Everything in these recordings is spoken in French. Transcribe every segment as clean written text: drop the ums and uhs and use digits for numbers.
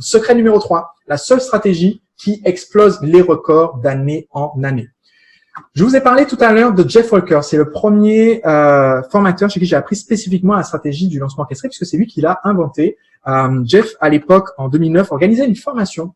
Secret numéro 3, la seule stratégie qui explose les records d'année en année. Je vous ai parlé tout à l'heure de Jeff Walker. C'est le premier formateur chez qui j'ai appris spécifiquement la stratégie du lancement orchestré, puisque c'est lui qui l'a inventé. Jeff, à l'époque, en 2009, organisait une formation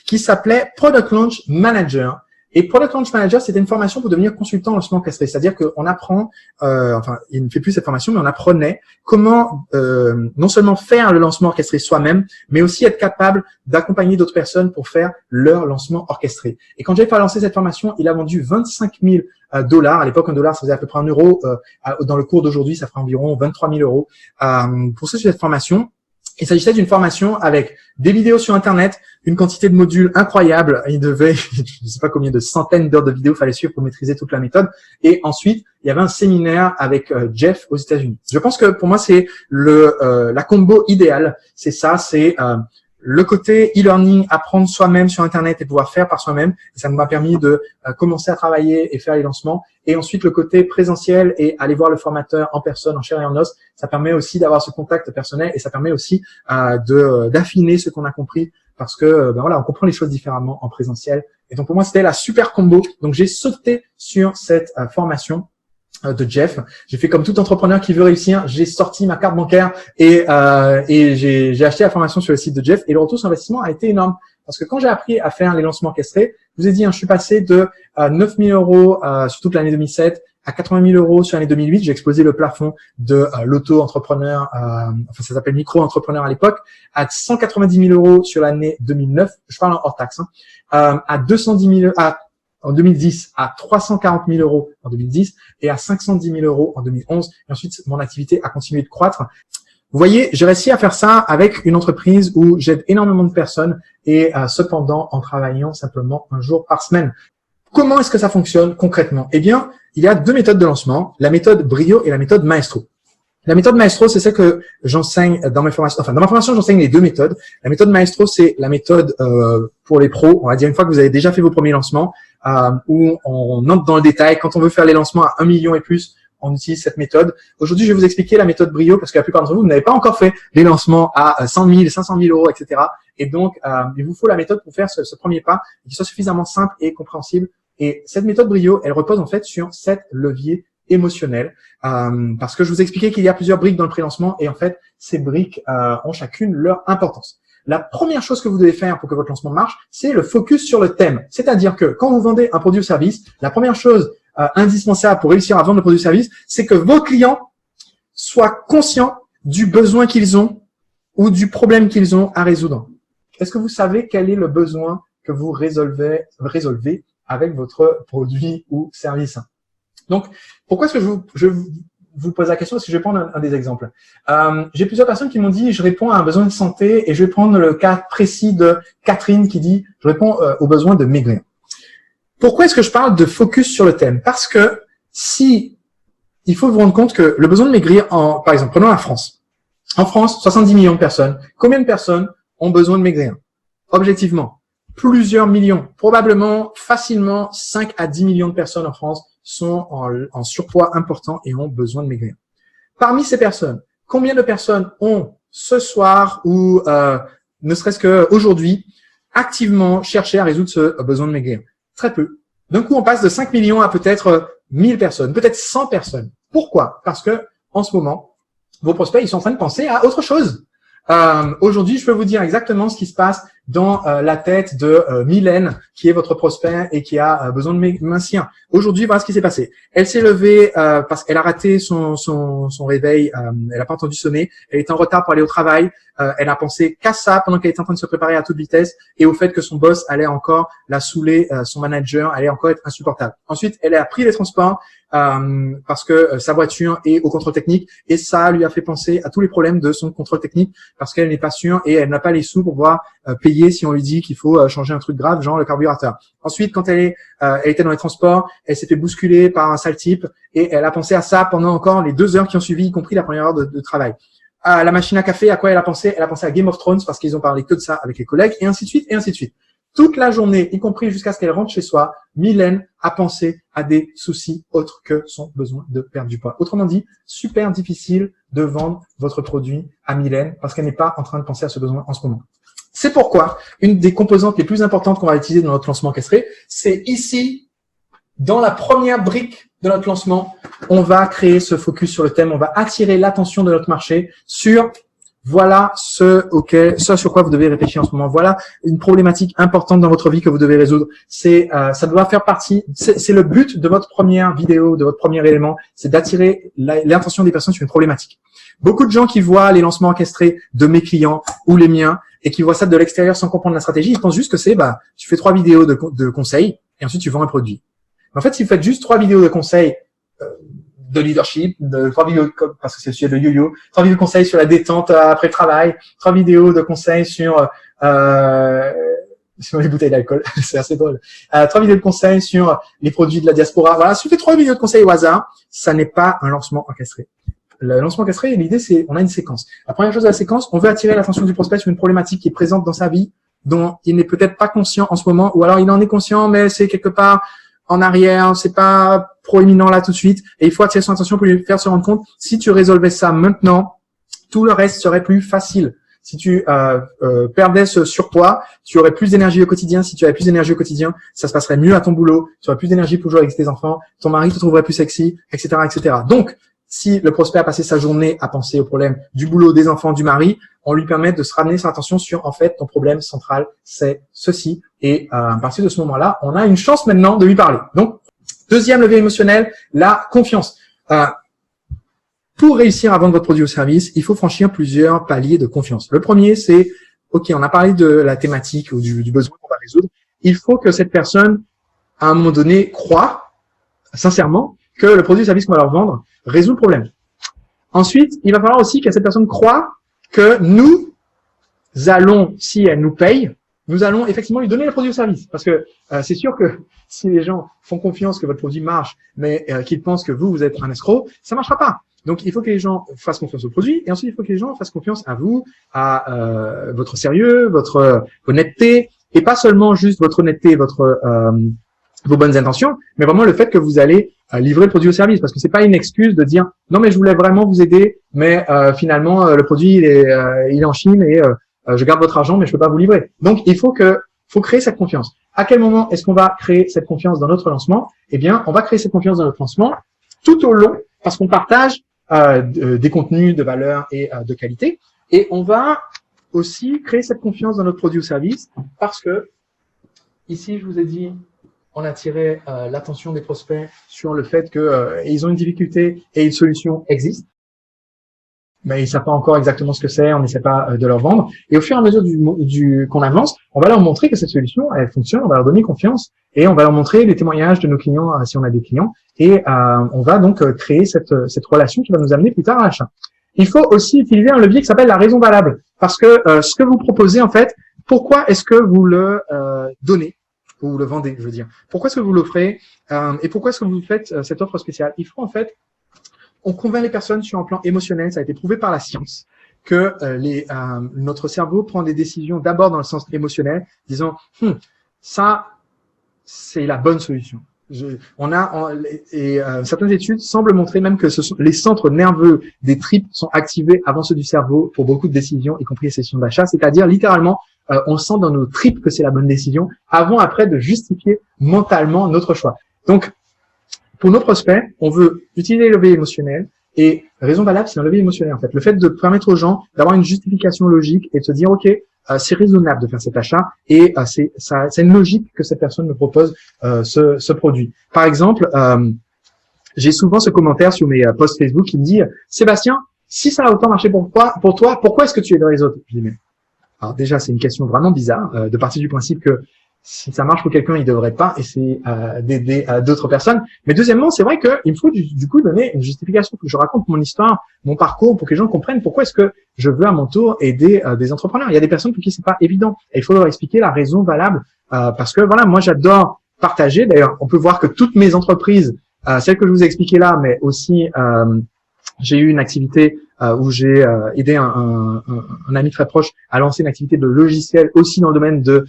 qui s'appelait Product Launch Manager. Et Product Launch Manager, c'était une formation pour devenir consultant en lancement orchestré. C'est-à-dire qu'on apprend, enfin, il ne fait plus cette formation, mais on apprenait comment non seulement faire le lancement orchestré soi-même, mais aussi être capable d'accompagner d'autres personnes pour faire leur lancement orchestré. Et quand Jeff a lancé cette formation, il a vendu 25 000 dollars. À l'époque, un dollar, ça faisait à peu près 1 euro. Dans le cours d'aujourd'hui, ça fera environ 23 000 euros pour cette formation. Il s'agissait d'une formation avec des vidéos sur Internet, une quantité de modules incroyable. Il devait, je ne sais pas combien de centaines d'heures de vidéos fallait suivre pour maîtriser toute la méthode. Et ensuite, il y avait un séminaire avec Jeff aux États-Unis. Je pense que pour moi, c'est la combo idéale. C'est ça, c'est le côté e-learning, apprendre soi-même sur Internet et pouvoir faire par soi-même. Et ça m'a permis de commencer à travailler et faire les lancements. Et ensuite, le côté présentiel et aller voir le formateur en personne, en chair et en os, ça permet aussi d'avoir ce contact personnel et ça permet aussi d'affiner ce qu'on a compris parce que voilà, on comprend les choses différemment en présentiel. Et donc, pour moi, c'était la super combo. Donc, j'ai sauté sur cette formation de Jeff. J'ai fait comme tout entrepreneur qui veut réussir. J'ai sorti ma carte bancaire et j'ai acheté la formation sur le site de Jeff. Et le retour sur investissement a été énorme. Parce que quand j'ai appris à faire les lancements orchestrés, je vous ai dit, je suis passé de 9 000 euros sur toute l'année 2007 à 80 000 euros sur l'année 2008. J'ai explosé le plafond de l'auto-entrepreneur, enfin ça s'appelle micro-entrepreneur à l'époque, à 190 000 euros sur l'année 2009. Je parle en hors taxe. À 210 000 en 2010, à 340 000 euros en 2010 et à 510 000 euros en 2011. Et ensuite, mon activité a continué de croître. Vous voyez, j'ai réussi à faire ça avec une entreprise où j'aide énormément de personnes et cependant en travaillant simplement un jour par semaine. Comment est-ce que ça fonctionne concrètement? Eh bien, il y a 2 méthodes de lancement, la méthode Brio et la méthode Maestro. La méthode Maestro, c'est celle que j'enseigne dans mes formations. Enfin, dans ma formation, j'enseigne les 2 méthodes. La méthode Maestro, c'est la méthode pour les pros. On va dire une fois que vous avez déjà fait vos premiers lancements, où on entre dans le détail. Quand on veut faire les lancements à 1 million et plus, on utilise cette méthode. Aujourd'hui, je vais vous expliquer la méthode Brio parce que la plupart d'entre vous n'avez pas encore fait les lancements à 100 000, 500 000 euros, etc. Et donc, il vous faut la méthode pour faire ce premier pas qui soit suffisamment simple et compréhensible. Et cette méthode Brio, elle repose en fait sur 7 leviers émotionnels. Parce que je vous ai expliqué qu'il y a plusieurs briques dans le pré-lancement et en fait, ces briques ont chacune leur importance. La première chose que vous devez faire pour que votre lancement marche, c'est le focus sur le thème. C'est-à-dire que quand vous vendez un produit ou service, la première chose indispensable pour réussir à vendre le produit ou service, c'est que vos clients soient conscients du besoin qu'ils ont ou du problème qu'ils ont à résoudre. Est-ce que vous savez quel est le besoin que vous résolvez avec votre produit ou service? Donc, pourquoi est-ce que je vous pose la question? Parce que je vais prendre un des exemples. J'ai plusieurs personnes qui m'ont dit, je réponds à un besoin de santé et je vais prendre le cas précis de Catherine qui dit, je réponds au besoin de maigrir. Pourquoi est-ce que je parle de focus sur le thème? Parce que il faut vous rendre compte que le besoin de maigrir, par exemple, prenons la France. En France, 70 millions de personnes. Combien de personnes ont besoin de maigrir? Objectivement, plusieurs millions. Probablement, facilement, 5 à 10 millions de personnes en France sont en surpoids important et ont besoin de maigrir. Parmi ces personnes, combien de personnes ont ce soir ou ne serait-ce qu'aujourd'hui activement cherché à résoudre ce besoin de maigrir? Très peu. D'un coup, on passe de 5 millions à peut-être 1000 personnes, peut-être 100 personnes. Pourquoi? Parce que en ce moment, vos prospects, ils sont en train de penser à autre chose. Aujourd'hui, je peux vous dire exactement ce qui se passe dans la tête de Mylène, qui est votre prospect et qui a besoin de mincir. Aujourd'hui, voilà ce qui s'est passé. Elle s'est levée parce qu'elle a raté son réveil, elle n'a pas entendu sonner, elle était en retard pour aller au travail, elle a pensé qu'à ça pendant qu'elle était en train de se préparer à toute vitesse et au fait que son boss allait encore la saouler, son manager allait encore être insupportable. Ensuite, elle a pris les transports parce que sa voiture est au contrôle technique et ça lui a fait penser à tous les problèmes de son contrôle technique parce qu'elle n'est pas sûre et elle n'a pas les sous pour pouvoir payer si on lui dit qu'il faut changer un truc grave, genre le carburateur. Ensuite, quand elle était dans les transports, elle s'est fait bousculer par un sale type et elle a pensé à ça pendant encore les 2 heures qui ont suivi, y compris la première heure de travail. À la machine à café, à quoi elle a pensé? Elle a pensé à Game of Thrones parce qu'ils ont parlé que de ça avec les collègues et ainsi de suite et ainsi de suite. Toute la journée, y compris jusqu'à ce qu'elle rentre chez soi, Mylène a pensé à des soucis autres que son besoin de perdre du poids. Autrement dit, super difficile de vendre votre produit à Mylène parce qu'elle n'est pas en train de penser à ce besoin en ce moment. C'est pourquoi une des composantes les plus importantes qu'on va utiliser dans notre lancement orchestré, c'est ici, dans la première brique de notre lancement, on va créer ce focus sur le thème, on va attirer l'attention de notre marché sur voilà ce sur quoi vous devez réfléchir en ce moment. Voilà une problématique importante dans votre vie que vous devez résoudre. Ça doit faire partie, c'est le but de votre première vidéo, de votre premier élément, c'est d'attirer l'attention des personnes sur une problématique. Beaucoup de gens qui voient les lancements orchestrés de mes clients ou les miens et qui voient ça de l'extérieur sans comprendre la stratégie, ils pensent juste que c'est, tu fais 3 vidéos de conseils et ensuite tu vends un produit. Mais en fait, si vous faites juste 3 vidéos de conseils, de leadership, 3 vidéos, parce que c'est le sujet de yo-yo, 3 vidéos de conseils sur la détente après le travail, 3 vidéos de conseils sur les bouteilles d'alcool, c'est assez drôle. 3 vidéos de conseils sur les produits de la diaspora. Voilà, si vous faites 3 vidéos de conseils au hasard, ça n'est pas un lancement orchestré. Le lancement orchestré, l'idée, c'est, on a une séquence. La première chose de la séquence, on veut attirer l'attention du prospect sur une problématique qui est présente dans sa vie, dont il n'est peut-être pas conscient en ce moment, ou alors il en est conscient, mais c'est quelque part en arrière, c'est pas proéminent là tout de suite, et il faut attirer son attention pour lui faire se rendre compte, si tu résolvais ça maintenant, tout le reste serait plus facile. Si tu perdais ce surpoids, tu aurais plus d'énergie au quotidien. Si tu avais plus d'énergie au quotidien, ça se passerait mieux à ton boulot, tu aurais plus d'énergie pour jouer avec tes enfants, ton mari te trouverait plus sexy, etc., etc. Donc, si le prospect a passé sa journée à penser au problème du boulot, des enfants, du mari, on lui permet de se ramener son attention sur, en fait, ton problème central, c'est ceci. Et à partir de ce moment-là, on a une chance maintenant de lui parler. Donc, deuxième levier émotionnel, la confiance. Pour réussir à vendre votre produit ou service, il faut franchir plusieurs paliers de confiance. Le premier, c'est, OK, on a parlé de la thématique ou du besoin qu'on va résoudre. Il faut que cette personne, à un moment donné, croit sincèrement que le produit ou service qu'on va leur vendre résout le problème. Ensuite, il va falloir aussi que cette personne croit que nous allons, si elle nous paye, nous allons effectivement lui donner le produit ou service. Parce que c'est sûr que si les gens font confiance que votre produit marche, mais qu'ils pensent que vous êtes un escroc, ça marchera pas. Donc, il faut que les gens fassent confiance au produit, et ensuite, il faut que les gens fassent confiance à vous, à votre sérieux, votre honnêteté, et pas seulement juste votre honnêteté, vos bonnes intentions, mais vraiment le fait que vous allez livrer le produit au service, parce que c'est pas une excuse de dire non mais je voulais vraiment vous aider, mais finalement le produit il est en Chine et je garde votre argent mais je peux pas vous livrer. Donc il faut créer cette confiance. À quel moment est-ce qu'on va créer cette confiance dans notre lancement? Eh bien, on va créer cette confiance dans notre lancement tout au long, parce qu'on partage des contenus de valeur et de qualité, et on va aussi créer cette confiance dans notre produit ou service parce que ici je vous ai dit on attirait l'attention des prospects sur le fait qu'ils ont une difficulté et une solution existe, mais ils savent pas encore exactement ce que c'est, on n'essaie pas de leur vendre. Et au fur et à mesure qu'on avance, on va leur montrer que cette solution, elle fonctionne, on va leur donner confiance et on va leur montrer les témoignages de nos clients si on a des clients et on va donc créer cette relation qui va nous amener plus tard à l'achat. Il faut aussi utiliser un levier qui s'appelle la raison valable parce que ce que vous proposez en fait, pourquoi est-ce que vous le donnez? Vous le vendez, je veux dire. Pourquoi est-ce que vous l'offrez et pourquoi est-ce que vous faites cette offre spéciale? Il faut en fait, on convainc les personnes sur un plan émotionnel, ça a été prouvé par la science, que notre cerveau prend des décisions d'abord dans le sens émotionnel, disant ça c'est la bonne solution. Certaines études semblent montrer même que les centres nerveux des tripes sont activés avant ceux du cerveau pour beaucoup de décisions, y compris les décisions d'achat, c'est-à-dire littéralement on sent dans nos tripes que c'est la bonne décision avant après de justifier mentalement notre choix. Donc, pour nos prospects, on veut utiliser le levier émotionnel et raison valable, c'est un levier émotionnel en fait. Le fait de permettre aux gens d'avoir une justification logique et de se dire ok, c'est raisonnable de faire cet achat et c'est une logique que cette personne me propose ce produit. Par exemple, j'ai souvent ce commentaire sur mes posts Facebook qui me dit Sébastien, si ça a autant marché pour toi, pourquoi est-ce que tu aides les autres? Je dis mais alors déjà, c'est une question vraiment bizarre de partir du principe que si ça marche pour quelqu'un, il devrait pas essayer d'aider d'autres personnes. Mais deuxièmement, c'est vrai qu'il me faut du coup donner une justification, que je raconte mon histoire, mon parcours, pour que les gens comprennent pourquoi est-ce que je veux à mon tour aider des entrepreneurs. Il y a des personnes pour qui c'est pas évident. Et il faut leur expliquer la raison valable parce que voilà, moi j'adore partager. D'ailleurs, on peut voir que toutes mes entreprises, celles que je vous ai expliquées là, mais aussi j'ai eu une activité où j'ai aidé un ami très proche à lancer une activité de logiciel aussi dans le domaine de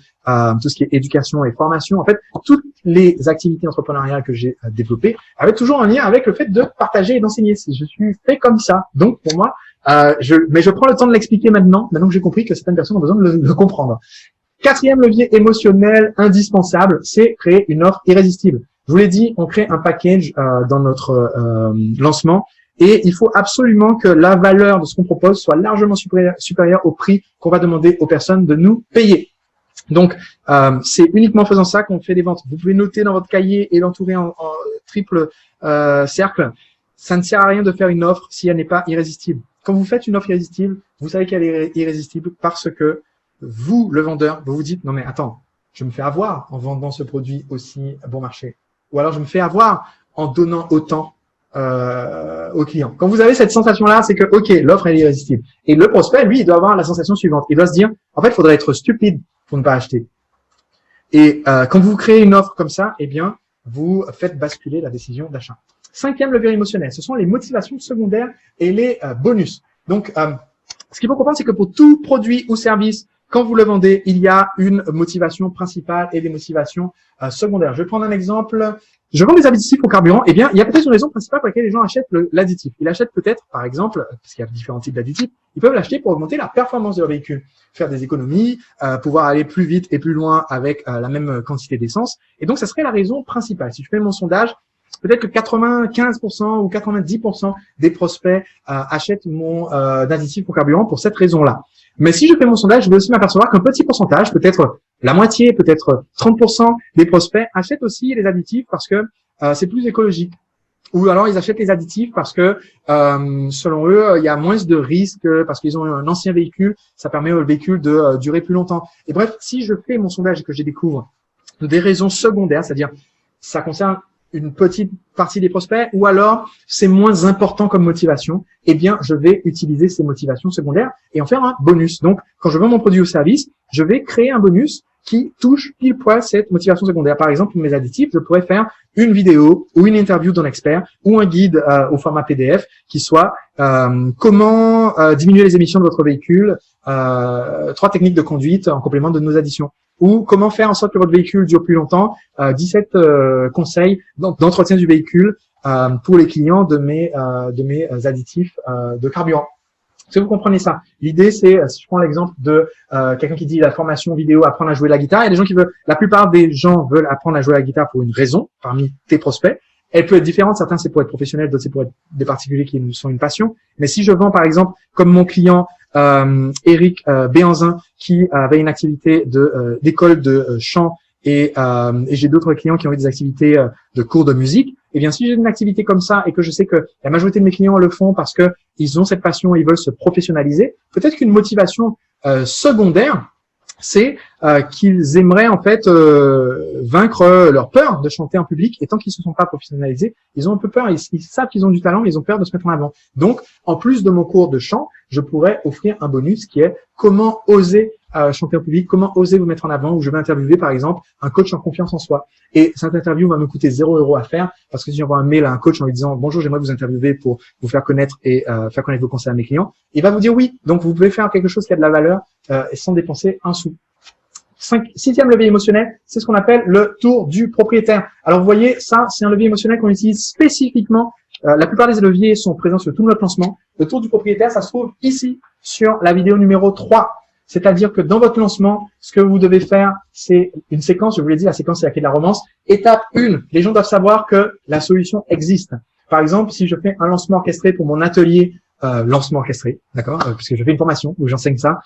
tout ce qui est éducation et formation. En fait, toutes les activités entrepreneuriales que j'ai développées avaient toujours un lien avec le fait de partager et d'enseigner. Je suis fait comme ça. Donc, pour moi, Mais je prends le temps de l'expliquer maintenant que j'ai compris que certaines personnes ont besoin de le comprendre. Quatrième levier émotionnel indispensable, c'est créer une offre irrésistible. Je vous l'ai dit, on crée un package dans notre lancement et il faut absolument que la valeur de ce qu'on propose soit largement supérieure au prix qu'on va demander aux personnes de nous payer. Donc, c'est uniquement en faisant ça qu'on fait des ventes. Vous pouvez noter dans votre cahier et l'entourer en triple cercle. Ça ne sert à rien de faire une offre si elle n'est pas irrésistible. Quand vous faites une offre irrésistible, vous savez qu'elle est irrésistible parce que vous, le vendeur, vous vous dites « Non mais attends, je me fais avoir en vendant ce produit aussi bon marché. » Ou alors « Je me fais avoir en donnant autant au client. » Quand vous avez cette sensation-là, c'est que ok, l'offre elle est irrésistible. Et le prospect, lui, il doit avoir la sensation suivante. Il doit se dire « En fait, il faudrait être stupide pour ne pas acheter. » Et quand vous créez une offre comme ça, eh bien, vous faites basculer la décision d'achat. Cinquième levier émotionnel, ce sont les motivations secondaires et les bonus. Donc, ce qu'il faut comprendre, c'est que pour tout produit ou service, quand vous le vendez, il y a une motivation principale et des motivations secondaires. Je vais prendre un exemple. Je vends des additifs au carburant. Eh bien, il y a peut-être une raison principale pour laquelle les gens achètent l'additif. Ils l'achètent peut-être, par exemple, parce qu'il y a différents types d'additifs, ils peuvent l'acheter pour augmenter la performance de leur véhicule, faire des économies, pouvoir aller plus vite et plus loin avec la même quantité d'essence. Et donc, ça serait la raison principale. Si je fais mon sondage, peut-être que 95% ou 90% des prospects achètent mon additif au carburant pour cette raison-là. Mais si je fais mon sondage, je vais aussi m'apercevoir qu'un petit pourcentage, peut-être la moitié, peut-être 30% des prospects achètent aussi les additifs parce que c'est plus écologique. Ou alors ils achètent les additifs parce que selon eux, il y a moins de risques parce qu'ils ont un ancien véhicule, ça permet au véhicule de durer plus longtemps. Et bref, si je fais mon sondage et que je découvre des raisons secondaires, c'est-à-dire ça concerne une petite partie des prospects, ou alors c'est moins important comme motivation, eh bien, je vais utiliser ces motivations secondaires et en faire un bonus. Donc, quand je vends mon produit ou service, je vais créer un bonus qui touche pile poil cette motivation secondaire. Par exemple, pour mes additifs, je pourrais faire une vidéo ou une interview d'un expert ou un guide au format PDF qui soit comment diminuer les émissions de votre véhicule, 3 techniques de conduite en complément de nos additions. Ou comment faire en sorte que votre véhicule dure plus longtemps, 17 conseils d'entretien du véhicule pour les clients de mes additifs de carburant. Si vous comprenez ça, l'idée c'est, si je prends l'exemple de quelqu'un qui dit la formation vidéo apprendre à jouer de la guitare, il y a des gens qui veulent, la plupart des gens veulent apprendre à jouer de la guitare pour une raison parmi tes prospects. Elle peut être différente, certains c'est pour être professionnel, d'autres c'est pour être des particuliers qui sont une passion. Mais si je vends par exemple, comme mon client Eric Béanzin, qui avait une activité d'école de chant et j'ai d'autres clients qui ont eu des activités de cours de musique, et bien si j'ai une activité comme ça et que je sais que la majorité de mes clients le font parce que ils ont cette passion et ils veulent se professionnaliser, peut-être qu'une motivation secondaire, c'est qu'ils aimeraient en fait vaincre leur peur de chanter en public, et tant qu'ils se sont pas professionnalisés, ils ont un peu peur, ils savent qu'ils ont du talent, mais ils ont peur de se mettre en avant. Donc, en plus de mon cours de chant, je pourrais offrir un bonus qui est comment oser chanter en public, comment oser vous mettre en avant, où je vais interviewer par exemple un coach en confiance en soi. Et cette interview va me coûter 0 € à faire, parce que si j'envoie un mail à un coach en lui disant bonjour, j'aimerais vous interviewer pour vous faire connaître et faire connaître vos conseils à mes clients, il va vous dire oui. Donc vous pouvez faire quelque chose qui a de la valeur et sans dépenser un sou. Sixième levier émotionnel, c'est ce qu'on appelle le tour du propriétaire. Alors vous voyez, ça c'est un levier émotionnel qu'on utilise spécifiquement. La plupart des leviers sont présents sur tout notre lancement. Le tour du propriétaire, ça se trouve ici sur la vidéo numéro 3. C'est-à-dire que dans votre lancement, ce que vous devez faire, c'est une séquence, je vous l'ai dit, la séquence c'est la clé de la romance. Étape 1, les gens doivent savoir que la solution existe. Par exemple, si je fais un lancement orchestré pour mon atelier, lancement orchestré, d'accord, puisque je fais une formation où j'enseigne ça.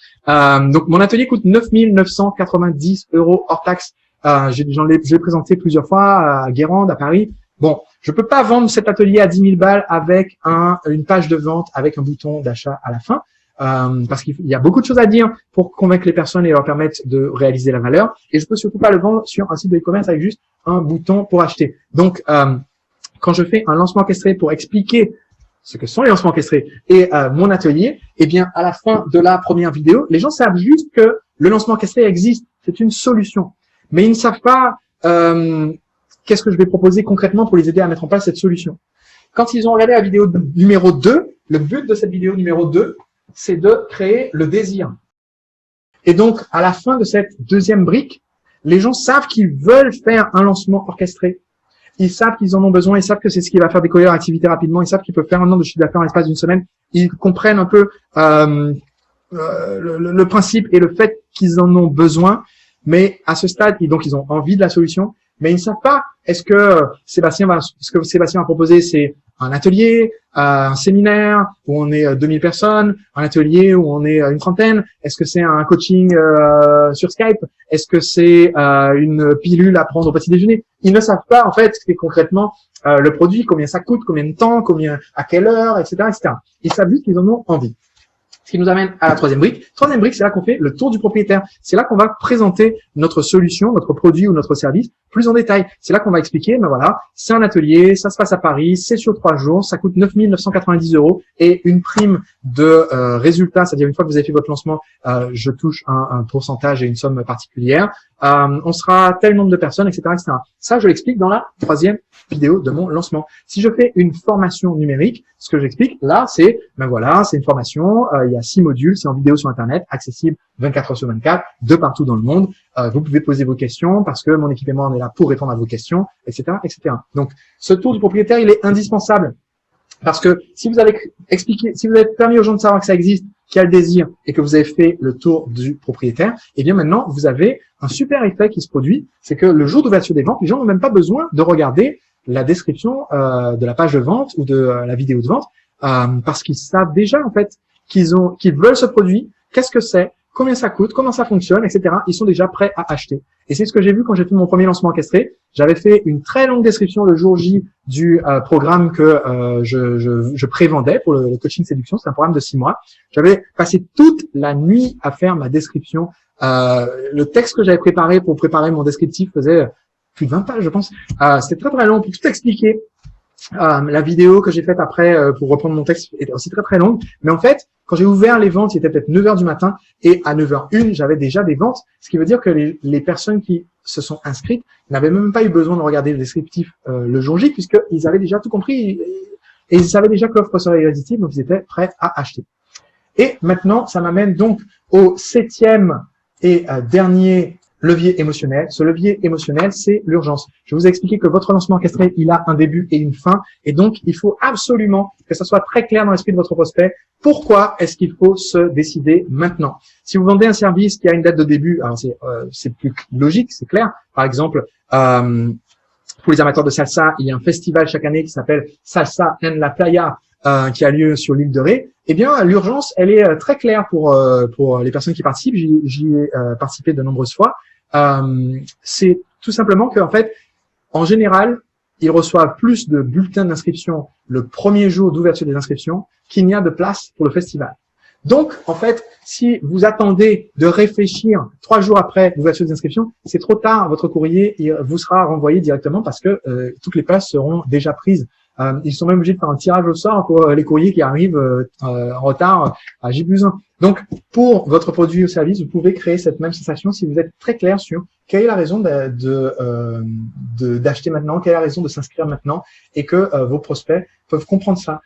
Donc mon atelier coûte 9 990 € hors taxe. Je l'ai présenté plusieurs fois à Guérande, à Paris. Bon, je peux pas vendre cet atelier à 10 000 balles avec une page de vente, avec un bouton d'achat à la fin. Parce qu'il y a beaucoup de choses à dire pour convaincre les personnes et leur permettre de réaliser la valeur. Et je peux surtout pas le vendre sur un site de e-commerce avec juste un bouton pour acheter. Donc, quand je fais un lancement orchestré pour expliquer ce que sont les lancements orchestrés et mon atelier, eh bien, à la fin de la première vidéo, les gens savent juste que le lancement orchestré existe. C'est une solution. Mais ils ne savent pas qu'est-ce que je vais proposer concrètement pour les aider à mettre en place cette solution. Quand ils ont regardé la vidéo numéro 2, le but de cette vidéo numéro 2, c'est de créer le désir. Et donc, à la fin de cette deuxième brique, les gens savent qu'ils veulent faire un lancement orchestré. ils savent qu'ils en ont besoin, ils savent que c'est ce qui va faire décoller leur activité rapidement, ils savent qu'ils peuvent faire un an de chiffre d'affaires en l'espace d'une semaine, ils comprennent un peu le principe et le fait qu'ils en ont besoin, mais à ce stade, donc ils ont envie de la solution, mais ils ne savent pas ce que Sébastien va proposer, c'est un atelier, un séminaire où on est 2000 personnes, un atelier où on est une trentaine, est-ce que c'est un coaching sur Skype, est-ce que c'est une pilule à prendre au petit déjeuner? Ils ne savent pas en fait concrètement le produit, combien ça coûte, combien de temps, à quelle heure, etc., etc. Ils savent juste qu'ils en ont envie. Ce qui nous amène à la troisième brique. Troisième brique, c'est là qu'on fait le tour du propriétaire. C'est là qu'on va présenter notre solution, notre produit ou notre service plus en détail. C'est là qu'on va expliquer, ben voilà, c'est un atelier, ça se passe à Paris, c'est sur 3 jours, ça coûte 9 990 € et une prime de résultat, c'est-à-dire une fois que vous avez fait votre lancement, je touche un pourcentage et une somme particulière. On sera tel nombre de personnes, etc., etc. Ça, je l'explique dans la troisième vidéo de mon lancement. Si je fais une formation numérique, ce que j'explique là, c'est, ben voilà, c'est une formation, il y a 6 modules, c'est en vidéo sur Internet, accessible 24 heures sur 24, de partout dans le monde. Vous pouvez poser vos questions parce que mon équipe et moi, on est là pour répondre à vos questions, etc., etc. Donc, ce tour du propriétaire, il est indispensable parce que si vous avez expliqué, si vous avez permis aux gens de savoir que ça existe, qu'il y a le désir et que vous avez fait le tour du propriétaire, eh bien maintenant, vous avez un super effet qui se produit, c'est que le jour d'ouverture des ventes, les gens n'ont même pas besoin de regarder la description de la page de vente ou de la vidéo de vente parce qu'ils savent déjà en fait qu'ils veulent ce produit, qu'est-ce que c'est, combien ça coûte, comment ça fonctionne, etc. Ils sont déjà prêts à acheter. Et c'est ce que j'ai vu quand j'ai fait mon premier lancement orchestré. J'avais fait une très longue description le jour J du programme que je prévendais pour le coaching séduction. C'est un programme de 6 mois. J'avais passé toute la nuit à faire ma description. Le texte que j'avais préparé pour préparer mon descriptif faisait plus de 20 pages, je pense. C'était très très long pour tout expliquer. La vidéo que j'ai faite après pour reprendre mon texte était aussi très très longue. Mais en fait, quand j'ai ouvert les ventes, il était peut-être 9 heures du matin et à 9h01, j'avais déjà des ventes. Ce qui veut dire que les personnes qui se sont inscrites n'avaient même pas eu besoin de regarder le descriptif le jour J puisqu'ils avaient déjà tout compris et ils savaient déjà que l'offre serait irrésistible, donc ils étaient prêts à acheter. Et maintenant, ça m'amène donc au 7e et dernier levier émotionnel. Ce levier émotionnel, c'est l'urgence. Je vous ai expliqué que votre lancement orchestré, il a un début et une fin. Et donc, il faut absolument que ça soit très clair dans l'esprit de votre prospect. Pourquoi est-ce qu'il faut se décider maintenant? Si vous vendez un service qui a une date de début, alors c'est plus logique, c'est clair. Par exemple, pour les amateurs de salsa, il y a un festival chaque année qui s'appelle Salsa en la Playa, qui a lieu sur l'île de Ré. Eh bien, l'urgence, elle est très claire pour les personnes qui participent. J'y ai participé de nombreuses fois. C'est tout simplement qu'en fait, en général, ils reçoivent plus de bulletins d'inscription le premier jour d'ouverture des inscriptions qu'il n'y a de place pour le festival. Donc, en fait, si vous attendez de réfléchir 3 jours après l'ouverture des inscriptions, c'est trop tard. Votre courrier vous sera renvoyé directement parce que toutes les places seront déjà prises. Ils sont même obligés de faire un tirage au sort pour les courriers qui arrivent en retard à J+1. Donc, pour votre produit ou service, vous pouvez créer cette même sensation si vous êtes très clair sur quelle est la raison d'acheter maintenant, quelle est la raison de s'inscrire maintenant, et que vos prospects peuvent comprendre ça.